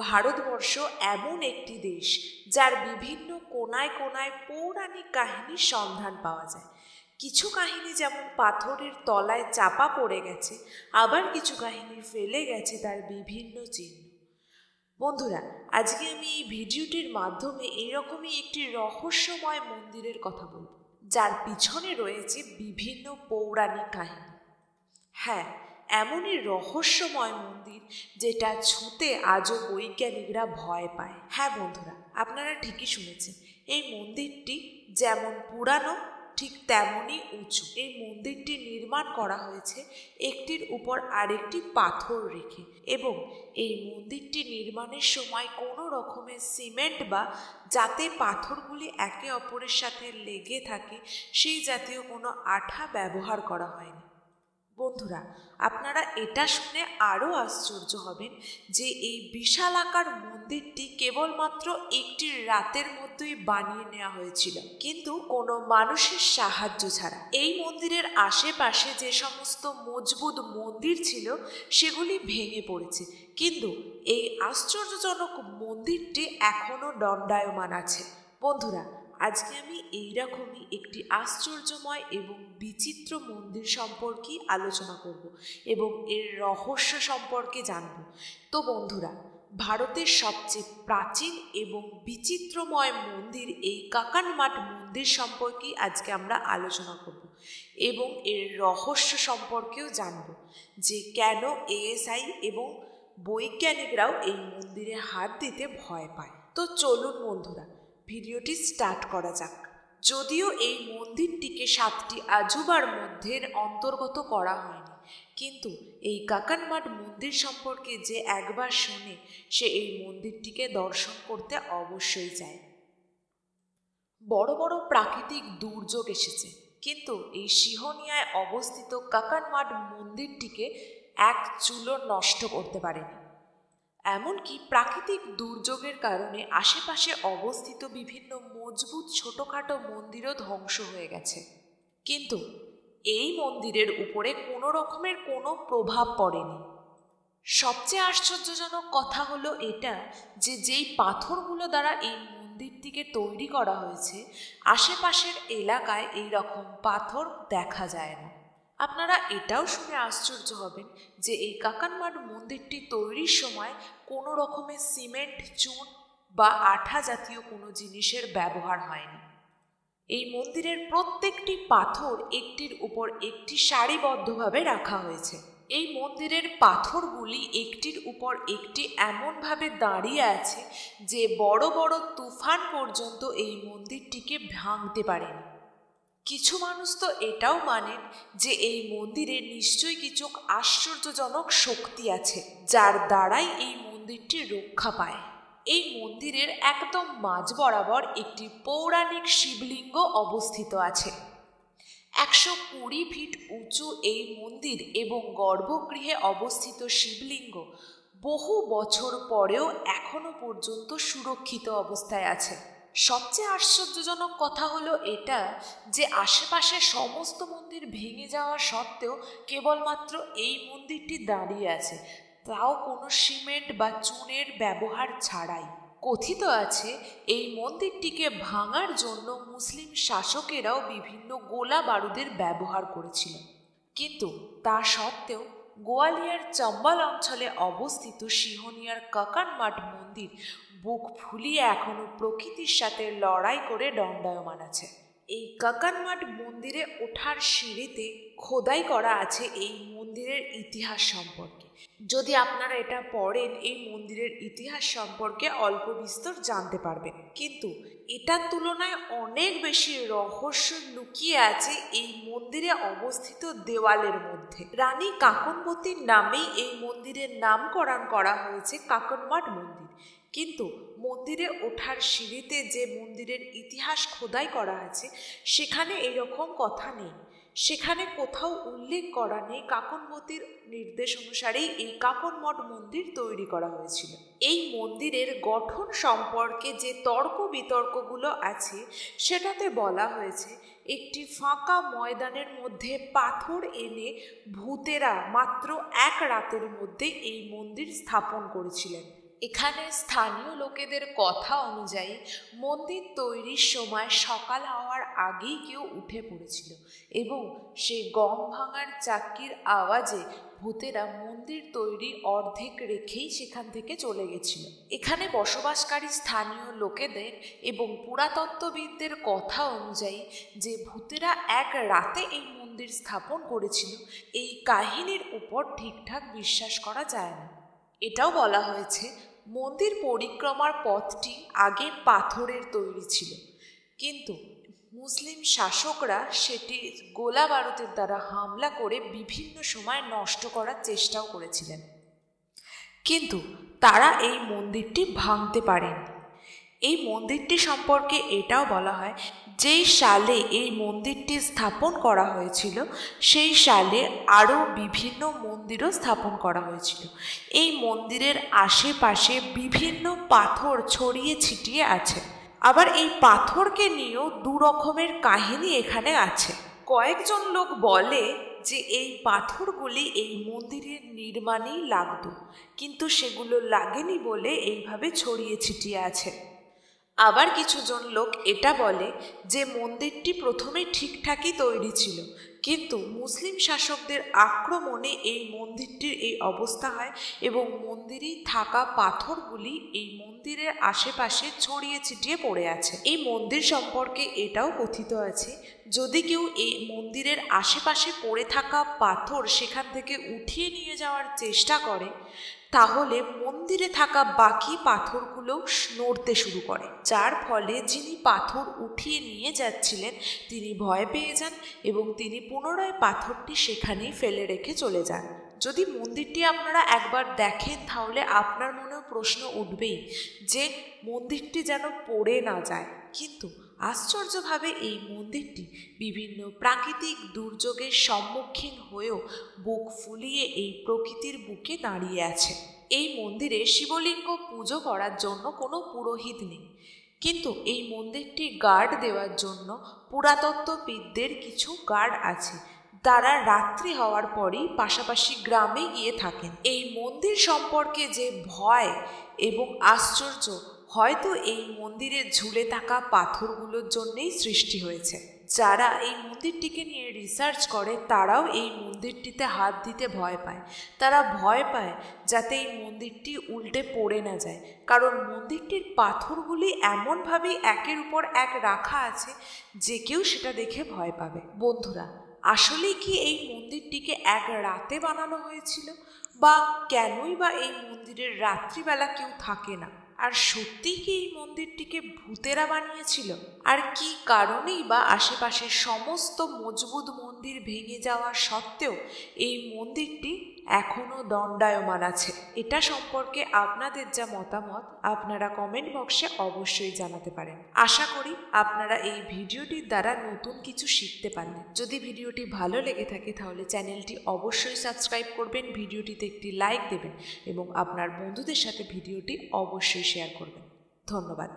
ভারতবর্ষ এমন একটি দেশ যার বিভিন্ন কোনায় কোনায় পৌরাণিক কাহিনীর সন্ধান পাওয়া যায়। কিছু কাহিনী যেমন পাথরের তলায় চাপা পড়ে গেছে, আবার কিছু কাহিনী ফেলে গেছে তার বিভিন্ন চিহ্ন। বন্ধুরা, আজকে আমি এই ভিডিওটির মাধ্যমে এরকমই একটি রহস্যময় মন্দিরের কথা বলব, যার পিছনে রয়েছে বিভিন্ন পৌরাণিক কাহিনী। হ্যাঁ, এমনই রহস্যময় মন্দির যেটা ছুঁতে আজও বৈজ্ঞানিকরা ভয় পায়। হ্যাঁ বন্ধুরা, আপনারা ঠিকই শুনেছেন, এই মন্দিরটি যেমন পুরানো ঠিক তেমনই উঁচু। এই মন্দিরটি নির্মাণ করা হয়েছে একটির উপর আরেকটি পাথর রেখে, এবং এই মন্দিরটি নির্মাণের সময় কোনো রকমের সিমেন্ট বা যাতে পাথরগুলি একে অপরের সাথে লেগে থাকে সেই জাতীয় কোনো আঠা ব্যবহার করা হয়নি। বন্ধুরা, আপনারা এটা শুনে আরও আশ্চর্য হবেন যে এই বিশালাকার মন্দিরটি কেবলমাত্র একটি রাতের মধ্যেই বানিয়ে নেওয়া হয়েছিল, কিন্তু কোনো মানুষের সাহায্য ছাড়া। এই মন্দিরের আশেপাশে যে সমস্ত মজবুত মন্দির ছিল সেগুলি ভেঙে পড়েছে, কিন্তু এই আশ্চর্যজনক মন্দিরটি এখনও দণ্ডায়মান আছে। বন্ধুরা, আজকে আমি এইরকমই একটি আশ্চর্যময় এবং বিচিত্র মন্দির সম্পর্কে আলোচনা করব এবং এর রহস্য সম্পর্কে জানব। তো বন্ধুরা, ভারতের সবচেয়ে প্রাচীন এবং বিচিত্রময় মন্দির এই কাকানমাট মন্দির সম্পর্কে আজকে আমরা আলোচনা করব এবং এর রহস্য সম্পর্কেও জানব, যে কেন এএসআই এবং বৈজ্ঞানিকরাও এই মন্দিরে হাত দিতে ভয় পায়। তো চলুন বন্ধুরা, ভিডিওটি স্টার্ট করা যাক। যদিও এই মন্দিরটিকে 7টি আজুবার মধ্যে অন্তর্গত করা হয়নি, কিন্তু এই কাকানমাট মন্দির সম্পর্কে যে একবার শোনে সে এই মন্দিরটিকে দর্শন করতে অবশ্যই যায়। বড় বড় প্রাকৃতিক দুর্যোগ এসেছে, কিন্তু এই সিহনিয়ায় অবস্থিত কাকানমাট মন্দিরটিকে এক চুলো নষ্ট করতে পারেনি। এমনকি প্রাকৃতিক দুর্যোগের কারণে আশেপাশে অবস্থিত বিভিন্ন মজবুত ছোটোখাটো মন্দিরও ধ্বংস হয়ে গেছে, কিন্তু এই মন্দিরের উপরে কোনো রকমের কোনো প্রভাব পড়েনি। সবচেয়ে আশ্চর্যজনক কথা হলো এটা যে যেই পাথরগুলো দ্বারা এই মন্দিরটিকে তৈরি করা হয়েছে, আশেপাশের এলাকায় এই রকম পাথর দেখা যায় না। আপনারা এটাও শুনে আশ্চর্য হবেন যে এই কাকানমাট মন্দিরটি তৈরির সময় কোনো রকমের সিমেন্ট, চুন বা আঠা জাতীয় কোনো জিনিসের ব্যবহার হয়নি। এই মন্দিরের প্রত্যেকটি পাথর একটির উপর একটি সারিবদ্ধভাবে রাখা হয়েছে। এই মন্দিরের পাথরগুলি একটির উপর একটি এমনভাবে দাঁড়িয়ে আছে যে বড় বড় তুফান পর্যন্ত এই মন্দিরটিকে ভাঙতে পারেনি। কিছু মানুষ তো এটাও মানেন যে এই মন্দিরে নিশ্চয়ই কিছু আশ্চর্যজনক শক্তি আছে, যার দ্বারাই এই মন্দিরটি রক্ষা পায়। এই মন্দিরের একদম মাঝ বরাবর একটি পৌরাণিক শিবলিঙ্গ অবস্থিত আছে। 120 ফিট উঁচু এই মন্দির এবং গর্ভগৃহে অবস্থিত শিবলিঙ্গ বহু বছর পরেও এখনো পর্যন্ত সুরক্ষিত অবস্থায় আছে। সবচেয়ে আশ্চর্যজনক কথা হলো এটা যে আশেপাশে সমস্ত মন্দির ভেঙে যাওয়া সত্ত্বেও কেবলমাত্র এই মন্দিরটি দাঁড়িয়ে আছে, তাও কোনো সিমেন্ট বা চুনের ব্যবহার ছাড়াই। কথিত আছে এই মন্দিরটিকে ভাঙার জন্য মুসলিম শাসকেরাও বিভিন্ন গোলা বারুদের ব্যবহার করেছিলেন, কিন্তু তা সত্ত্বেও গোয়ালিয়র চম্বল অঞ্চলে অবস্থিত সিহনিয়ার কাকানমাট মন্দির বুক ফুলিয়ে এখনো প্রকৃতির সাথে লড়াই করে দণ্ডায়মান আছে। এই কাকানমাট মন্দিরে ওঠার সিঁড়িতে খোদাই করা আছে এই মন্দিরের ইতিহাস সম্পর্কে। যদি আপনারা এটা পড়েন, এই মন্দিরের ইতিহাস সম্পর্কে অল্প বিস্তর জানতে পারবেন, কিন্তু এটার তুলনায় অনেক বেশি রহস্য লুকিয়ে আছে এই মন্দিরে অবস্থিত দেওয়ালের মধ্যে। রানী কাকনবতীর নামেই এই মন্দিরের নামকরণ করা হয়েছে কাকনমাট মন্দির, কিন্তু মন্দিরে ওঠার সিঁড়িতে যে মন্দিরের ইতিহাস খোদাই করা আছে সেখানে এরকম কথা নেই। সেখানে কোথাও উল্লেখ করা নেই কাকনবতীর নির্দেশ অনুসারেই এই কাকনমঠ মন্দির তৈরি করা হয়েছিল। এই মন্দিরের গঠন সম্পর্কে যে তর্ক বিতর্কগুলো আছে সেটাতে বলা হয়েছে একটি ফাঁকা ময়দানের মধ্যে পাথর এনে ভূতেরা মাত্র 1 রাতের মধ্যে এই মন্দির স্থাপন করেছিলেন। এখানে স্থানীয় লোকেদের কথা অনুযায়ী মন্দির তৈরির সময় সকাল হওয়ার আগেই কেউ উঠে পড়েছিল এবং সে গম ভাঙার চাক্কির আওয়াজে ভূতেরা মন্দির তৈরি অর্ধেক রেখেই সেখান থেকে চলে গেছিল। এখানে বসবাসকারী স্থানীয় লোকেদের এবং পুরাতত্ত্ববিদদের কথা অনুযায়ী যে ভূতেরা এক রাতে এই মন্দির স্থাপন করেছিল, এই কাহিনীর উপর ঠিকঠাক বিশ্বাস করা যায় না। এটাও বলা হয়েছে মন্দির পরিক্রমার পথটি আগে পাথরের তৈরি ছিল, কিন্তু মুসলিম শাসকরা সেটি গোলা বারুদের দ্বারা হামলা করে বিভিন্ন সময় নষ্ট করার চেষ্টাও করেছিলেন, কিন্তু তারা এই মন্দিরটি ভাঙতে পারেনি। এই মন্দিরটি সম্পর্কে এটাও বলা হয় যেই সালে এই মন্দিরটি স্থাপন করা হয়েছিল সেই সালে আরও বিভিন্ন মন্দিরও স্থাপন করা হয়েছিল। এই মন্দিরের আশেপাশে বিভিন্ন পাথর ছড়িয়ে ছিটিয়ে আছে। আবার এই পাথরকে নিয়েও দু রকমের কাহিনী এখানে আছে। কয়েকজন লোক বলে যে এই পাথরগুলি এই মন্দিরের নির্মাণেই লাগতো, কিন্তু সেগুলো লাগেনি বলে এইভাবে ছড়িয়ে ছিটিয়ে আছে। আবার কিছুজন লোক এটা বলে যে মন্দিরটি প্রথমে ঠিকঠাকই তৈরি ছিল, কিন্তু মুসলিম শাসকদের আক্রমণে এই মন্দিরটির এই অবস্থা হয় এবং মন্দিরে থাকা পাথরগুলি এই মন্দিরের আশেপাশে ছড়িয়ে ছিটিয়ে পড়ে আছে। এই মন্দির সম্পর্কে এটাও কথিত আছে যদি কেউ এই মন্দিরের আশেপাশে পড়ে থাকা পাথর সেখান থেকে উঠিয়ে নিয়ে যাওয়ার চেষ্টা করে, তাহলে মন্দিরে থাকা বাকি পাথরগুলো নড়তে শুরু করে, যার ফলে যিনি পাথর উঠিয়ে নিয়ে যাচ্ছিলেন তিনি ভয় পেয়ে যান এবং তিনি পুনরায় পাথরটি সেখানেই ফেলে রেখে চলে যান। যদি মন্দিরটি আপনারা একবার দেখেন তাহলে আপনার মনেও প্রশ্ন উঠবেই যে মন্দিরটি যেন পড়ে না যায়, কিন্তু আশ্চর্যভাবে এই মন্দিরটি বিভিন্ন প্রাকৃতিক দুর্যোগের সম্মুখীন হয়েও বুক ফুলিয়ে এই প্রকৃতির বুকে দাঁড়িয়ে আছে। এই মন্দিরে শিবলিঙ্গ পুজো করার জন্য কোনো পুরোহিত নেই, কিন্তু এই মন্দিরটি গার্ড দেওয়ার জন্য পুরাতত্ত্ববিদদের কিছু গার্ড আছে। তারা রাত্রি হওয়ার পরেই পাশাপাশি গ্রামে গিয়ে থাকেন। এই মন্দির সম্পর্কে যে ভয় এবং আশ্চর্য হয়তো এই মন্দিরে ঝুলে থাকা পাথরগুলোর জন্যেই সৃষ্টি হয়েছে। যারা এই মন্দিরটিকে নিয়ে রিসার্চ করে তারাও এই মন্দিরটিতে হাত দিতে ভয় পায়। তারা ভয় পায় যাতে এই মন্দিরটি উল্টে পড়ে না যায়, কারণ মন্দিরটির পাথরগুলি এমনভাবেই একের উপর এক রাখা আছে যে কেউ সেটা দেখে ভয় পাবে। বন্ধুরা, আসলেই কি এই মন্দিরটিকে এক রাতে বানানো হয়েছিল, বা কেনই বা এই মন্দিরের রাত্রিবেলা কেউ থাকে না? আর সত্যিই কি এই মন্দিরটিকে ভূতেরা বানিয়েছিল? আর কি কারণেই বা আশেপাশের সমস্ত মজবুত মন্দির ভেঙে যাওয়া সত্ত্বেও এই মন্দিরটি এখনও দণ্ডায়মান আছে? এটা সম্পর্কে আপনাদের যা মতামত আপনারা কমেন্ট বক্সে অবশ্যই জানাতে পারেন। আশা করি আপনারা এই ভিডিওটির দ্বারা নতুন কিছু শিখতে পারলেন। যদি ভিডিওটি ভালো লেগে থাকে তাহলে চ্যানেলটি অবশ্যই সাবস্ক্রাইব করবেন, ভিডিওটিতে একটি লাইক দেবেন এবং আপনার বন্ধুদের সাথে ভিডিওটি অবশ্যই শেয়ার করবেন। ধন্যবাদ।